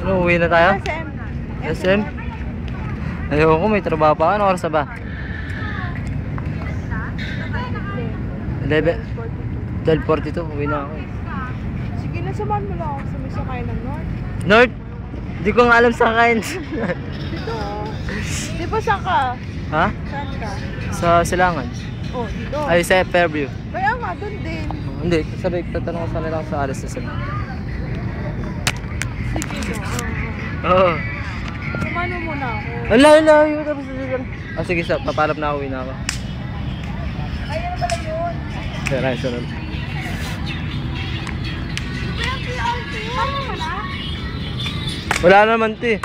Ano, uwi na tayo? SM. SM? Ayoko, may trabaho pa. Ano oras na ba? 12:42. Uwi na ako. Sige na, samahan mo lang ako sa may sakay ng North. North? Hindi ko nga alam saan kain. Dito. Di ba saan ka? Ha? Saan ka? Sa Silangan. Oh, dito. Ay, sa Fairview. Kaya nga, doon din. Hindi, sabi, tatanong ko sa nila sa alis na sila. Sige na. Oo. Samahan mo muna ako. Ang layo. Tapos ah, sige, papalap na ako, uwi na ako. Ayun na pala yun. Tara, sunod. Wala naman, te.